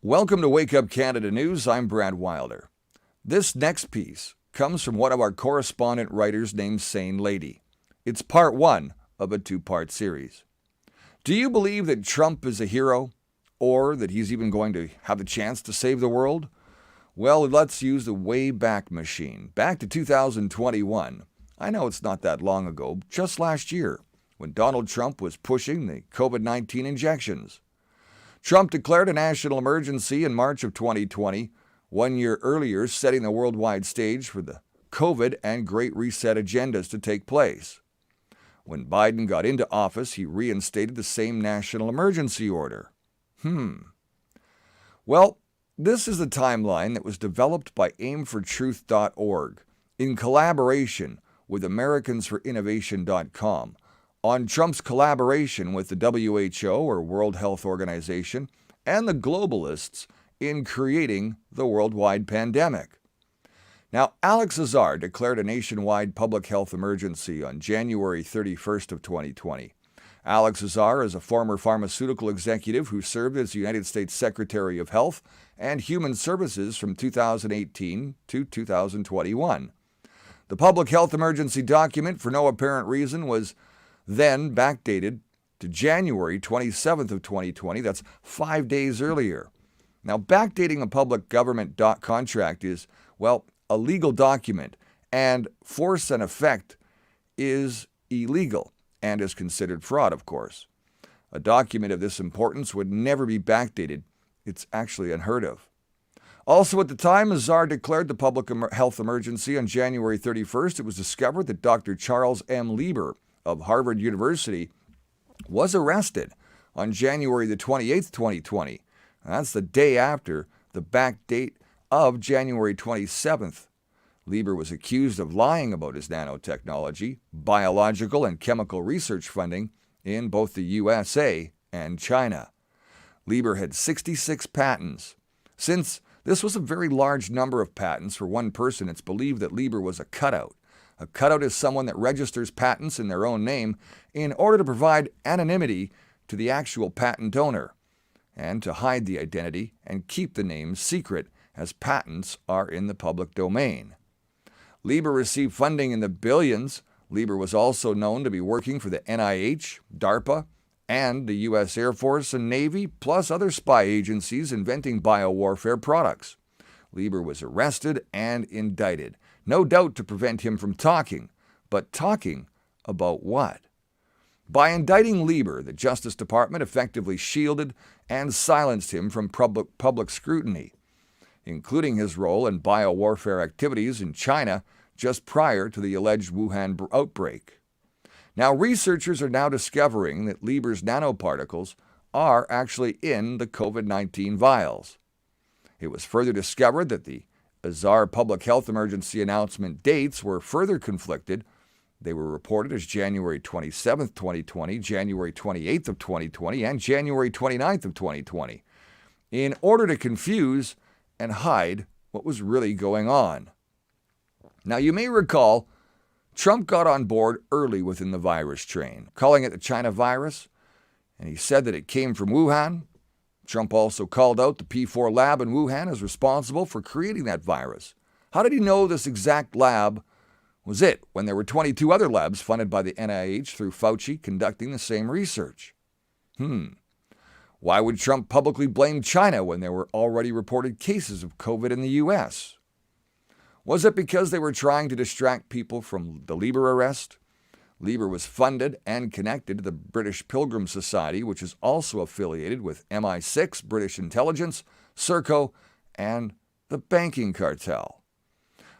Welcome to Wake Up Canada News. I'm Brad Wilder. This next piece comes from one of our correspondent writers named Sane Lady. It's part one of a two-part series. Do you believe that Trump is a hero, or that he's even going to have a chance to save the world? Well, let's use the Wayback Machine, back to 2021. I know it's not that long ago, just last year, when Donald Trump was pushing the COVID-19 injections. Trump declared a national emergency in March of 2020, 1 year earlier, setting the worldwide stage for the COVID and Great Reset agendas to take place. When Biden got into office, he reinstated the same national emergency order. Well, this is the timeline that was developed by aimfortruth.org in collaboration with AmericansForInnovation.com on Trump's collaboration with the WHO, or World Health Organization, and the globalists in creating the worldwide pandemic. Now, Alex Azar declared a nationwide public health emergency on January 31st of 2020. Alex Azar is a former pharmaceutical executive who served as the United States Secretary of Health and Human Services from 2018 to 2021. The public health emergency document, for no apparent reason, was then backdated to January 27th of 2020. That's 5 days earlier. Now, backdating a public government contract is, well, a legal document, and force and effect is illegal and is considered fraud, of course. A document of this importance would never be backdated. It's actually unheard of. Also, at the time Azar declared the public health emergency on January 31st, it was discovered that Dr. Charles M. Lieber of Harvard University was arrested on January the 28th, 2020. That's the day after the back date of January 27th. Lieber was accused of lying about his nanotechnology, biological and chemical research funding in both the USA and China. Lieber had 66 patents. Since this was a very large number of patents for one person, it's believed that Lieber was a cutout. A cutout is someone that registers patents in their own name in order to provide anonymity to the actual patent owner and to hide the identity and keep the name secret, as patents are in the public domain. Lieber received funding in the billions. Lieber was also known to be working for the NIH, DARPA, and the U.S. Air Force and Navy, plus other spy agencies inventing biowarfare products. Lieber was arrested and indicted, no doubt to prevent him from talking. But talking about what? By indicting Lieber, the Justice Department effectively shielded and silenced him from public scrutiny, including his role in biowarfare activities in China just prior to the alleged Wuhan outbreak. Now, researchers are now discovering that Lieber's nanoparticles are actually in the COVID-19 vials. It was further discovered that the Azar public health emergency announcement dates were further conflicted. They were reported as January 27th, 2020, January 28th of 2020, and January 29th of 2020, in order to confuse and hide what was really going on. Now, you may recall, Trump got on board early within the virus train, calling it the China virus, and he said that it came from Wuhan. Trump also called out the P4 lab in Wuhan as responsible for creating that virus. How did he know this exact lab was it when there were 22 other labs funded by the NIH through Fauci conducting the same research? Why would Trump publicly blame China when there were already reported cases of COVID in the U.S.? Was it because they were trying to distract people from the Lieber arrest? Lieber was funded and connected to the British Pilgrim Society, which is also affiliated with MI6, British Intelligence, Serco, and the banking cartel.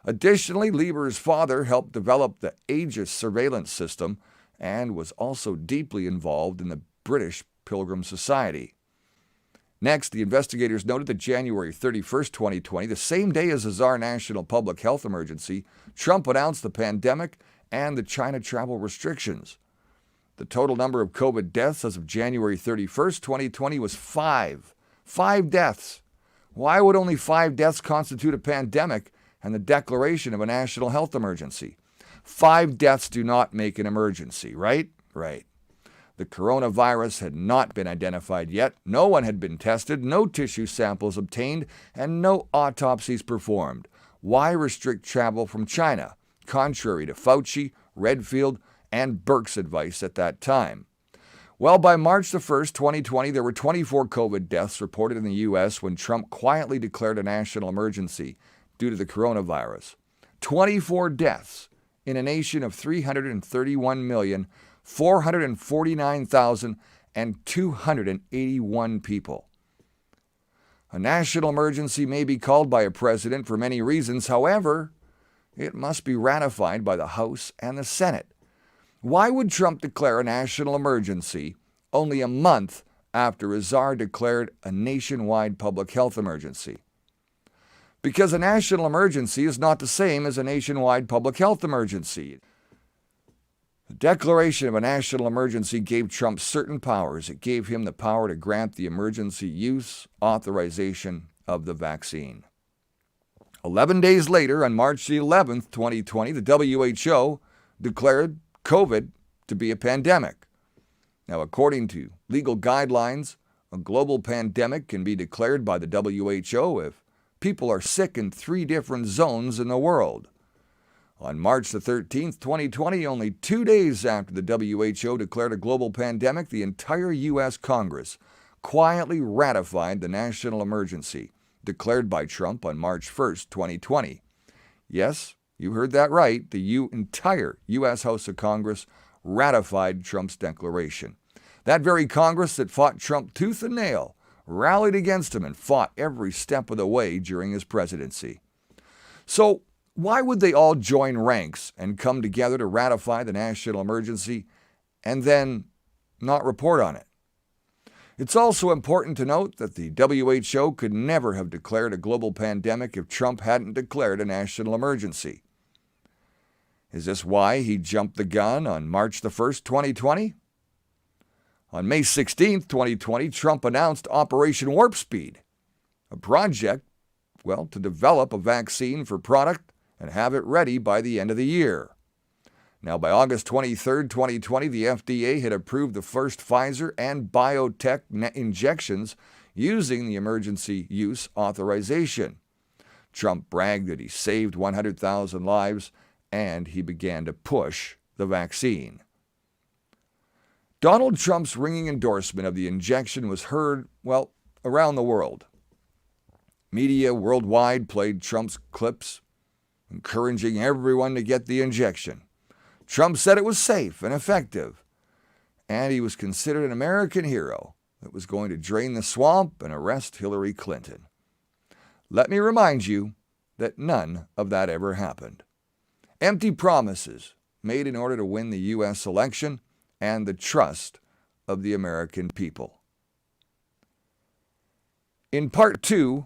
Additionally, Lieber's father helped develop the Aegis surveillance system and was also deeply involved in the British Pilgrim Society. Next, the investigators noted that January 31st, 2020, the same day as the Azar National Public Health Emergency, Trump announced the pandemic and the China travel restrictions. The total number of COVID deaths as of January 31st, 2020 was 5. 5 deaths. Why would only 5 deaths constitute a pandemic and the declaration of a national health emergency? 5 deaths do not make an emergency, right? Right. The coronavirus had not been identified yet, no one had been tested, no tissue samples obtained, and no autopsies performed. Why restrict travel from China, contrary to Fauci, Redfield, and Birx's advice at that time? Well, by March the 1st, 2020, there were 24 COVID deaths reported in the U.S. when Trump quietly declared a national emergency due to the coronavirus. 24 deaths in a nation of 331,449,281 people. A national emergency may be called by a president for many reasons. However, it must be ratified by the House and the Senate. Why would Trump declare a national emergency only a month after a czar declared a nationwide public health emergency? Because a national emergency is not the same as a nationwide public health emergency. The declaration of a national emergency gave Trump certain powers. It gave him the power to grant the emergency use authorization of the vaccine. 11 days later, on March the 11th, 2020, the WHO declared COVID to be a pandemic. Now, according to legal guidelines, a global pandemic can be declared by the WHO if people are sick in 3 different zones in the world. On March the 13th, 2020, only 2 days after the WHO declared a global pandemic, the entire U.S. Congress quietly ratified the national emergency declared by Trump on March 1st, 2020. Yes, you heard that right. The entire U.S. House of Congress ratified Trump's declaration. That very Congress that fought Trump tooth and nail rallied against him and fought every step of the way during his presidency. So, why would they all join ranks and come together to ratify the national emergency and then not report on it? It's also important to note that the WHO could never have declared a global pandemic if Trump hadn't declared a national emergency. Is this why he jumped the gun on March the 1st, 2020? On May 16th, 2020, Trump announced Operation Warp Speed, a project, to develop a vaccine for product and have it ready by the end of the year. Now, by August 23rd, 2020, the FDA had approved the first Pfizer and BioNTech injections using the emergency use authorization. Trump bragged that he saved 100,000 lives, and he began to push the vaccine. Donald Trump's ringing endorsement of the injection was heard, around the world. Media worldwide played Trump's clips, encouraging everyone to get the injection. Trump said it was safe and effective, and he was considered an American hero that was going to drain the swamp and arrest Hillary Clinton. Let me remind you that none of that ever happened. Empty promises made in order to win the U.S. election and the trust of the American people. In part 2,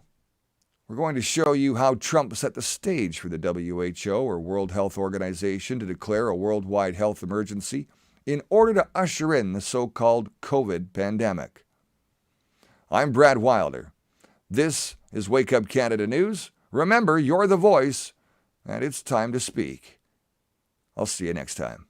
we're going to show you how Trump set the stage for the WHO, or World Health Organization, to declare a worldwide health emergency in order to usher in the so-called COVID pandemic. I'm Brad Wilder. This is Wake Up Canada News. Remember, you're the voice, and it's time to speak. I'll see you next time.